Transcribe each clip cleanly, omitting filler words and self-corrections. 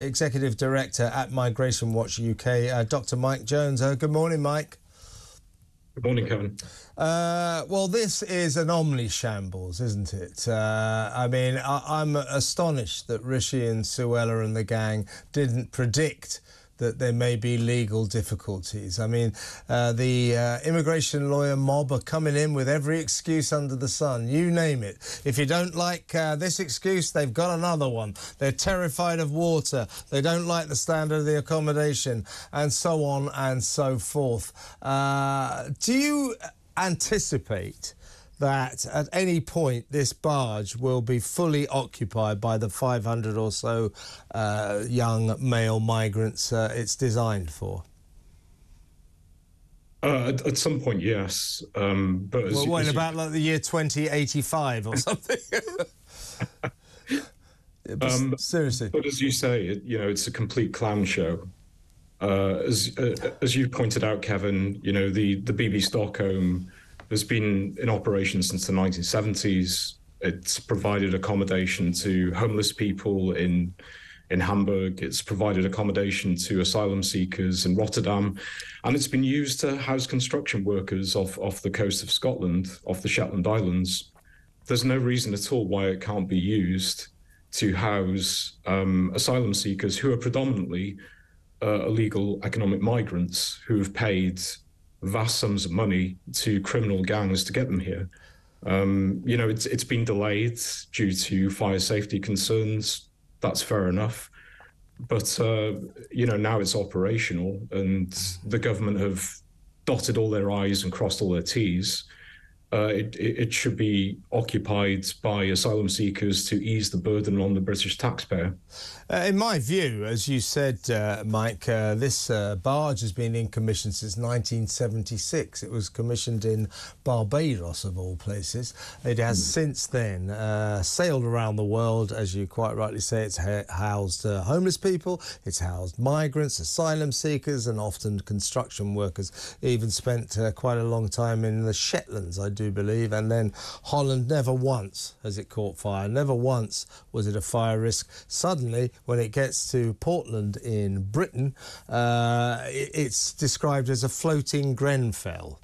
Executive Director at Migration Watch UK, Dr. Mike Jones. Good morning, Mike. Good morning, Kevin. Well, this is an OMNISHAMBLES, isn't it? I'm astonished that Rishi and Suella and the gang didn't predict that there may be legal difficulties. I mean, the immigration lawyer mob are coming in with every excuse under the sun, you name it. If you don't like this excuse, they've got another one. They're terrified of water. They don't like the standard of the accommodation, and so on and so forth. Do you anticipate that at any point this barge will be fully occupied by the 500 or so young male migrants it's designed for? At some point, yes. But about like the year 2085 or something? Seriously. But as you say, it's a complete clown show. As you pointed out, Kevin, the Bibby Stockholm has been in operation since the 1970s. It's provided accommodation to homeless people in Hamburg. It's provided accommodation to asylum seekers in Rotterdam. And it's been used to house construction workers off the coast of Scotland, off the Shetland Islands. There's no reason at all why it can't be used to house asylum seekers who are predominantly illegal economic migrants who have paid vast sums of money to criminal gangs to get them here. It's been delayed due to fire safety concerns. That's fair enough. But, now it's operational and the government have dotted all their I's and crossed all their T's. It should be occupied by asylum seekers to ease the burden on the British taxpayer. In my view, as you said, Mike, this barge has been in commission since 1976. It was commissioned in Barbados, of all places. It has since then sailed around the world. As you quite rightly say, it's housed homeless people, it's housed migrants, asylum seekers, and often construction workers. Even spent quite a long time in the Shetlands, I do believe, and then Holland. Never once has it caught fire. Never once was it a fire risk. Suddenly, when it gets to Portland in Britain, it's described as a floating Grenfell.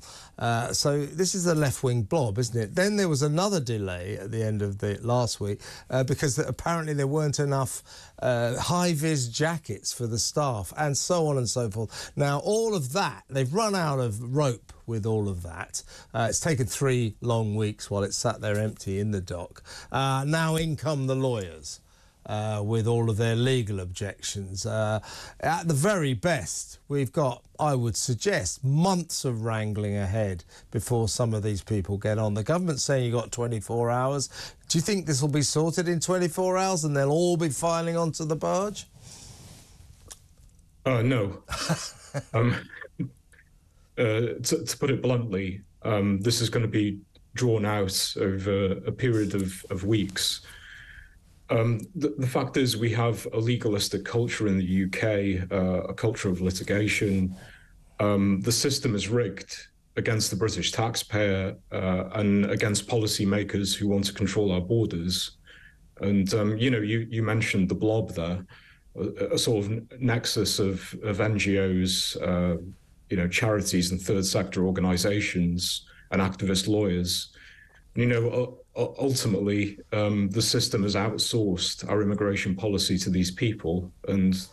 So this is a left-wing blob, isn't it? Then there was another delay at the end of the last week because apparently there weren't enough high-vis jackets for the staff and so on and so forth. Now, all of that, they've run out of rope with all of that. It's taken 3 long weeks while it's sat there empty in the dock. Now in come the lawyers. With all of their legal objections. At the very best, we've got, I would suggest, months of wrangling ahead before some of these people get on. The government's saying you've got 24 hours. Do you think this will be sorted in 24 hours and they'll all be filing onto the barge? No. To put it bluntly, this is going to be drawn out over a period of weeks. The fact is we have a legalistic culture in the UK, a culture of litigation. The system is rigged against the British taxpayer and against policymakers who want to control our borders. And, you mentioned the blob there, a sort of nexus of NGOs, charities and third sector organizations and activist lawyers. Ultimately, the system has outsourced our immigration policy to these people, and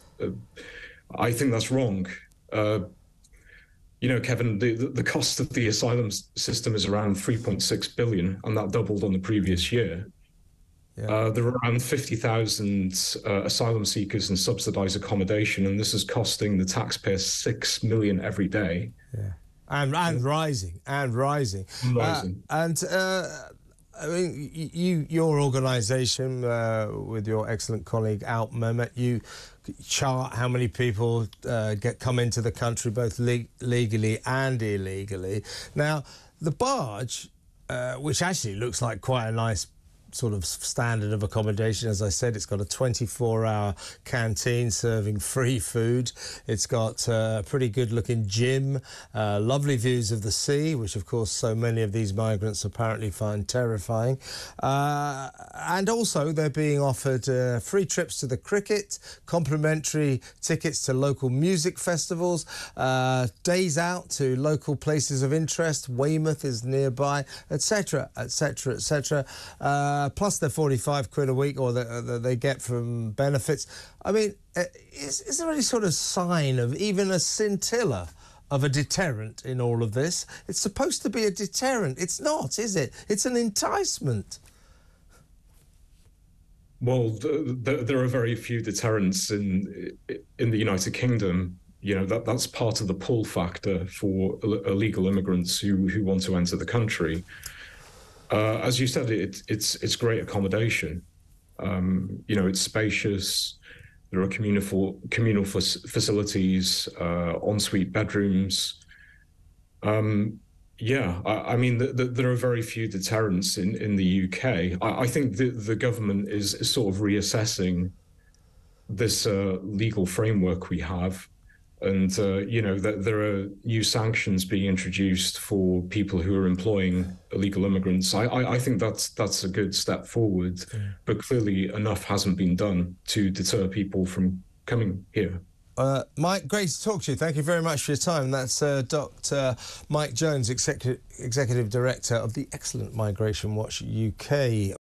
I think that's wrong. Kevin, the cost of the asylum system is around 3.6 billion, and that doubled on the previous year. Yeah. There are around 50,000 asylum seekers in subsidised accommodation, and this is costing the taxpayer 6 million every day. Yeah, and rising. I mean, your organisation, with your excellent colleague Out Mehmet, you chart how many people come into the country both legally and illegally. Now, the barge, which actually looks like quite a nice sort of standard of accommodation. As I said, it's got a 24-hour canteen serving free food. It's got a pretty good-looking gym, lovely views of the sea, which, of course, so many of these migrants apparently find terrifying. And also, they're being offered free trips to the cricket, complimentary tickets to local music festivals, days out to local places of interest. Weymouth is nearby, etc., etc., etc. Plus their 45 quid a week or that they get from benefits. I mean, is there any sort of sign of even a scintilla of a deterrent in all of this? It's supposed to be a deterrent. It's not, is it? It's an enticement. Well, there are very few deterrents in the United Kingdom. You know, that's part of the pull factor for illegal immigrants who want to enter the country. As you said, it's great accommodation. You know, it's spacious. There are communal facilities, ensuite bedrooms. Yeah, I mean, there are very few deterrents in the UK. I think the government is sort of reassessing this legal framework we have. And, you know, that there are new sanctions being introduced for people who are employing illegal immigrants. I think that's a good step forward, but clearly enough hasn't been done to deter people from coming here. Mike, great to talk to you. Thank you very much for your time. That's Dr. Mike Jones, Executive Director of the excellent Migration Watch UK.